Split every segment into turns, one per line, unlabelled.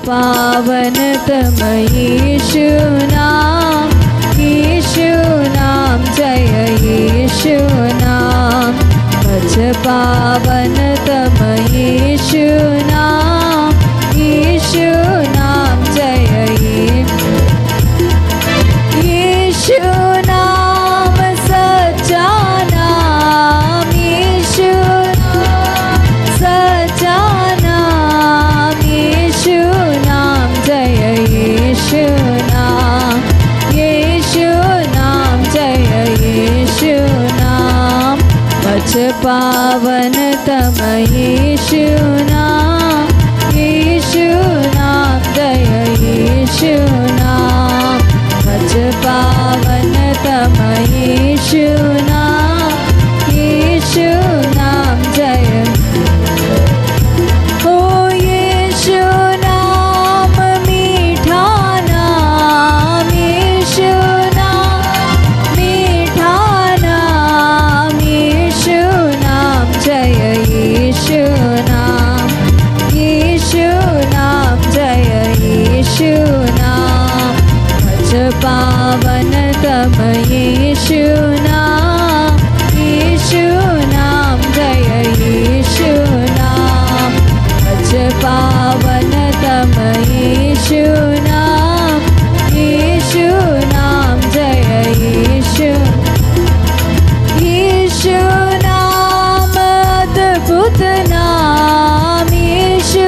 पावन तम यीशु नाम जय यीशु नाम। पच पावन तम यीशु नाम जय यीशु नाम। सच्चा नाम यीशु सच्चा नाम यीशु नाम जय यीशु नाम जय यीशु नाम। पच पावन तम यीशु नाम जय यीशु नाम। पच पावन तम यीशु नाम जय। ओ यीशु नाम मीठा नाम यीशु नाम मीठा नाम यीशु नाम जय यीशु नाम जय यीशु नाम। पच पावन तम यीशु नाम जय यीशु नाम। पच पावन तम यीशु नाम जय यीशु। यीशु नाम अद्भुत नाम यीशु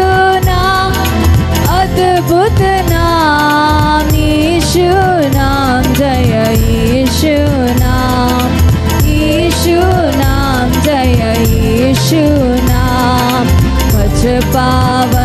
नाम अद्भुत नाम यीशु नाम जय यीशु नाम जय यीशु नाम। पच पावन